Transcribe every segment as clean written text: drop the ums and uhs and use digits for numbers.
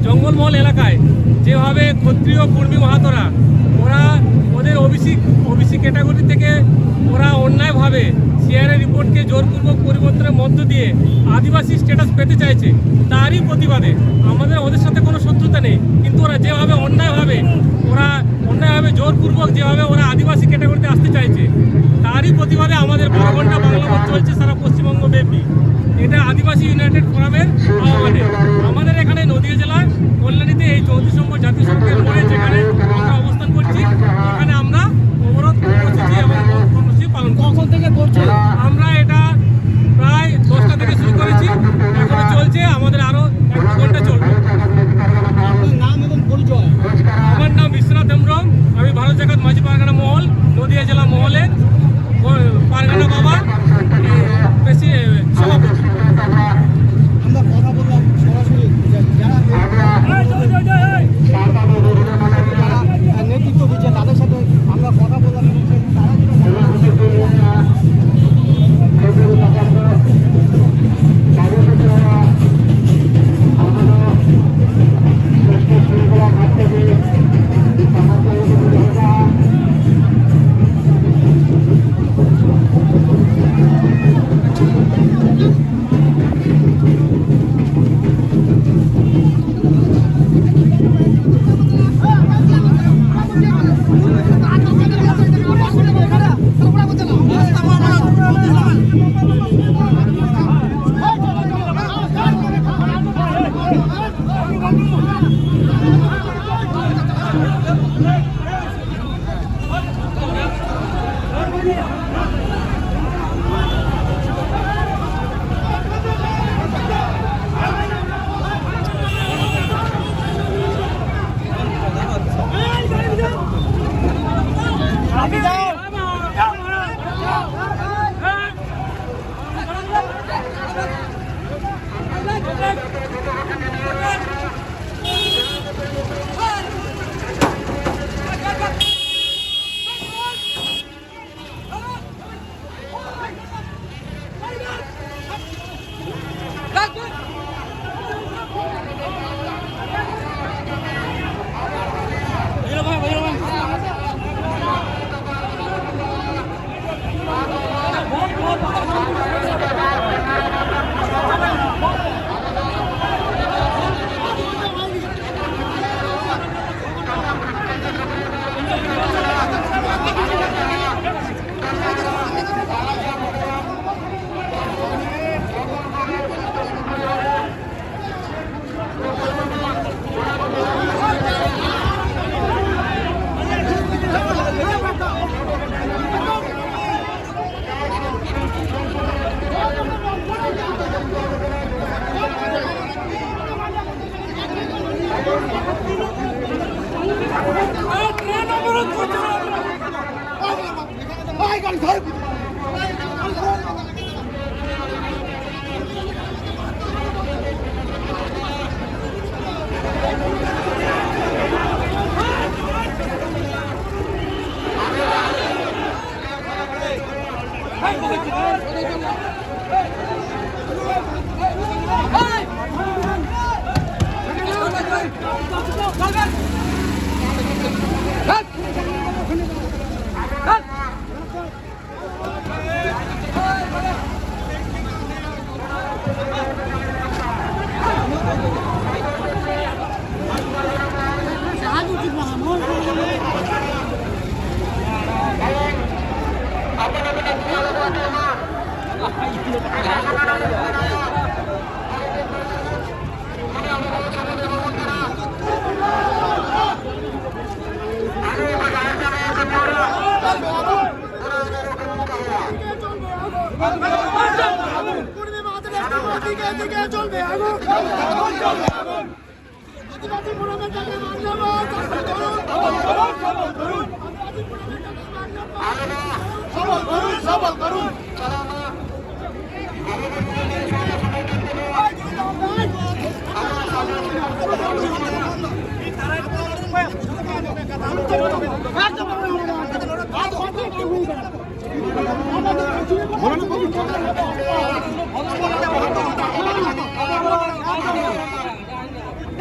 জঙ্গলমহল এলাকায় যেভাবে ক্ষত্রিয় কুর্মী মাহাতোরা ওরা ওদের ওবিসি ক্যাটাগরি থেকে ওরা অন্যায়ভাবে সিআরএ রিপোর্টকে জোরপূর্বক পরিবর্তনের মধ্য দিয়ে আদিবাসী স্ট্যাটাস পেতে চাইছে, তারই প্রতিবাদে আমাদের ওদের সাথে কোনো শত্রুতা নেই, কিন্তু ওরা যেভাবে অন্যায়ভাবে জোরপূর্বক যেভাবে ওরা আদিবাসী ক্যাটাগরিতে আসতে চাইছে, তারই প্রতিবাদে আমাদের 12 ঘন্টা বাংলা বন্ধ চলছে সারা পশ্চিমবঙ্গ ব্যাপী। এটা আদিবাসী ইউনাইটেড ফোরামের আহ্বানে আমাদের এখানে নদীয়া জেলার কল্যাণীতে এই 34 নম্বর জাতীয় সড়কের মোড়ে যেখানে আমরা অবস্থান করছি, এখানে আমরা অবরোধ কর্মসূচি এবং কর্মসূচি পালন কখন থেকে করছি। আমরা এটা প্রায় 10টা থেকে শুরু করেছি, এখনো চলছে, আমাদের আরো 1 ঘন্টা চলবে। নাম এবং পরিচয়? আমার নাম বিশ্বনাথ হেমব্রম, আমি ভারত জাকাত মাঝি পারগানা মহল নদীয়া জেলা মহলের পারগানা বাবা সভাপতি। আমরা কথা বললাম সরাসরি যারা নেতৃত্ব দিচ্ছে তাদের সাথে আমরা কথা বললাম এবং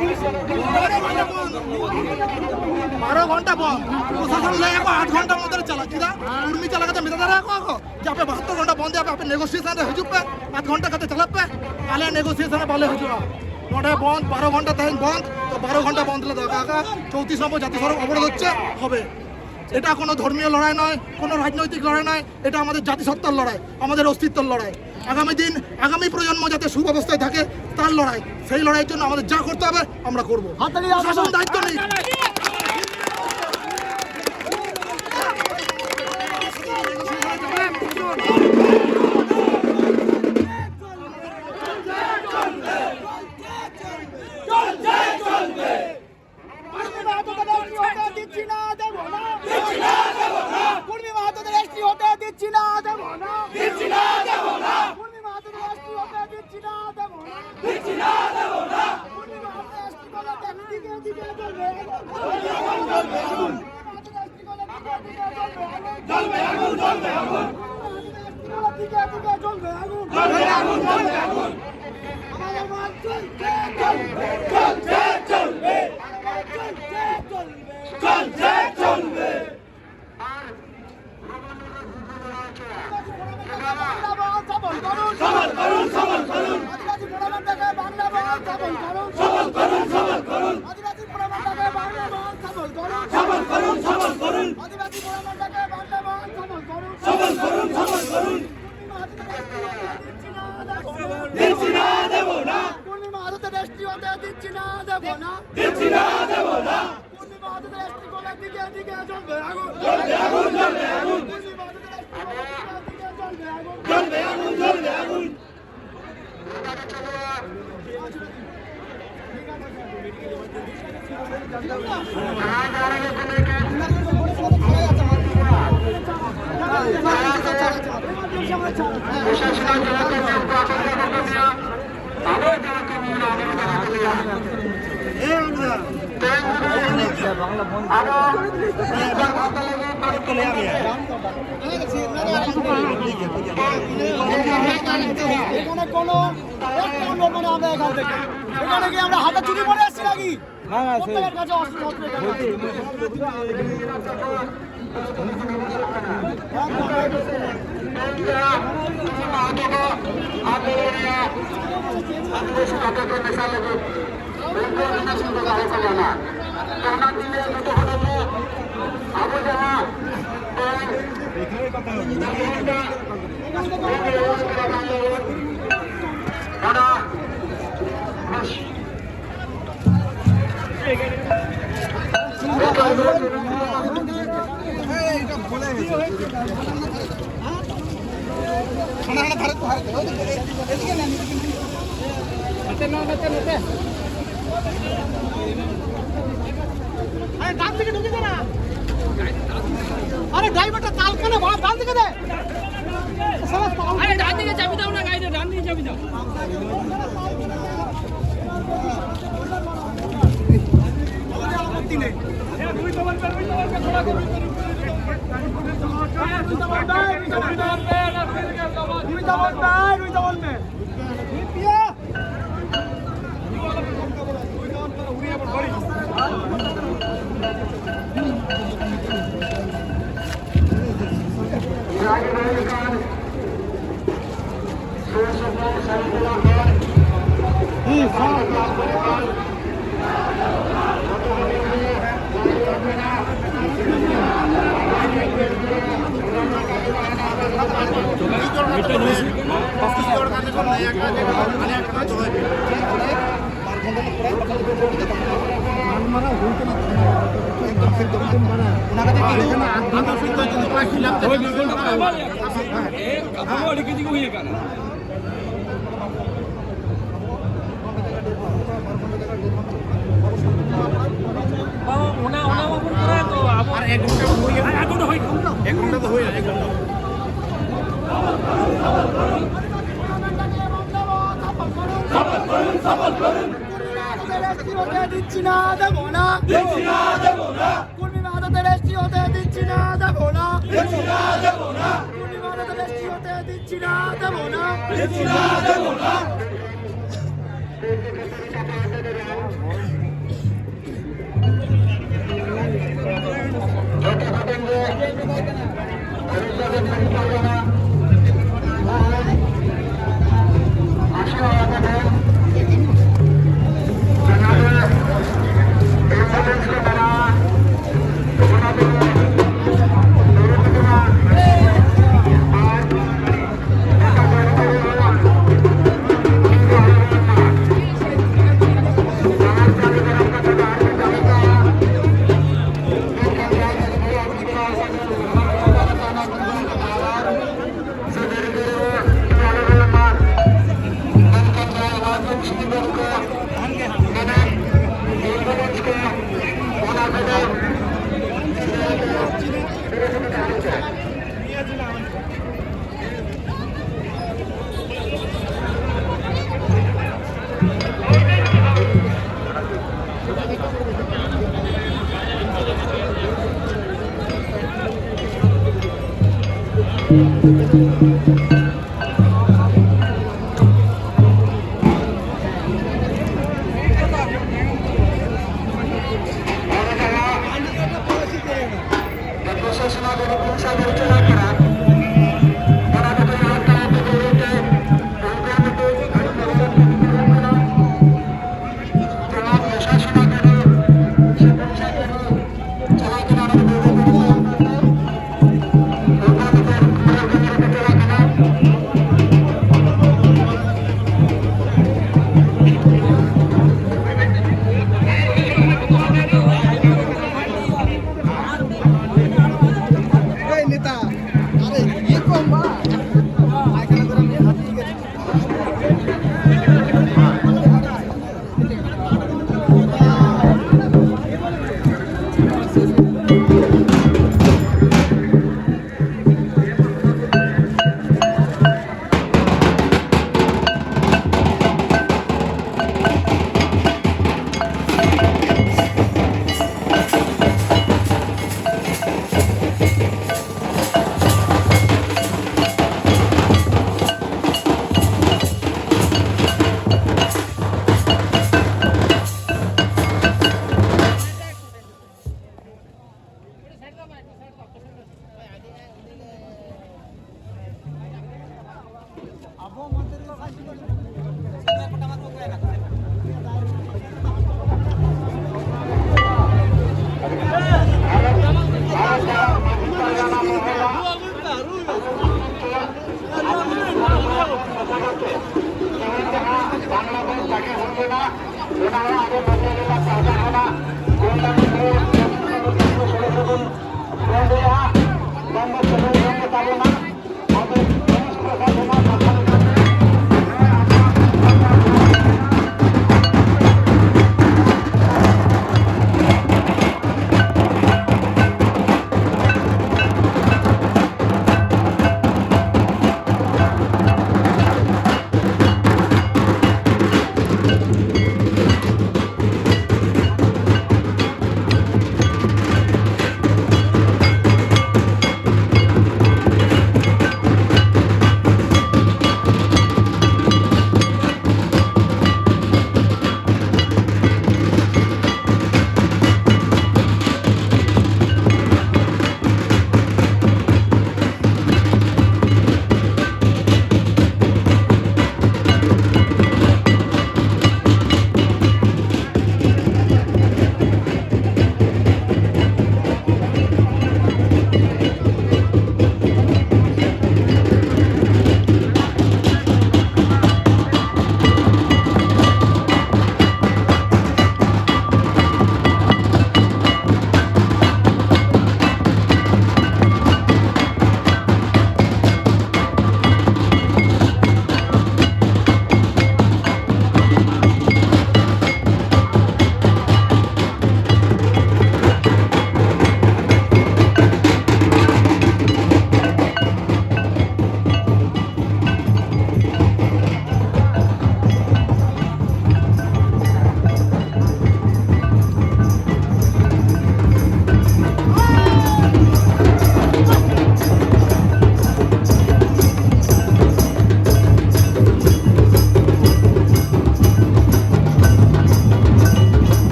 12 घंटा बंद प्रशासन ले 8 घंटा मध्य चला किदा उर्मी चला के मिता दरा को जे आपे 72 घंटा बंद आपे नेगोशिएशन रे हजु पे 8 घंटा कते चला पे आले नेगोशिएशन बाले हजु नोटे बंद 12 घंटा तहन बंद तो 12 घंटा बंद ले दागा 34 নম্বর জাতীয় সড়ক অবরোধ হচ্ছে হবে এটা কোনো ধর্মীয় লড়াই নয় কোনো রাজনৈতিক লড়াই নয় এটা আমাদের জাতিসত্তার লড়াই আমাদের অস্তিত্বের লড়াই আগামী দিন আগামী প্রজন্ম যাতে সুব্যবস্থায় থাকে তার লড়াই সেই লড়াইয়ের জন্য আমাদের যা করতে হবে আমরা করব শাসন দায়িত্ব নেই আমরা হাতে চুরি পড়ে আসছি নাকি अरे ड्राइवर ताल के डान दिखे दे अरे डान दिखे चाबी दाओ ना गाड़ी डान दिखे चाबी दाओ प्रशासनाकडे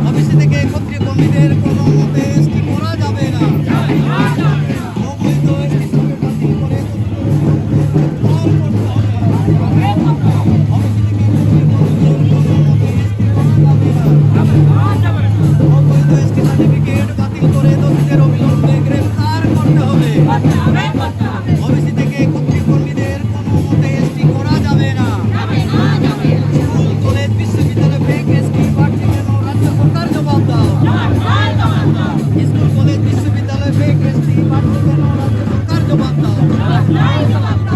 অফিস থেকে ক্ষত্রিয় কর্মীদের কোনো মতে এসটি করা যাবে না। অবৈধ এসটি সার্ভে বাতিল করে অফিস থেকে ক্ষত্রিয় কর্মীদের কোনো মতে এসটি করা যাবে না। অবৈধ এসটি সার্টিফিকেট বাতিল করে দোষীদের অবিলম্বে গ্রেফতার করতে হবে। অফিস থেকে ক্ষত্রিয় কর্মীদের কোনো মতে এসটি করা যাবে না। স্কুল কলেজ বিশ্ববিদ্যালয় ফেক এসটি প্রার্থী কেন রাজ্য সরকার জবাব দাও। School college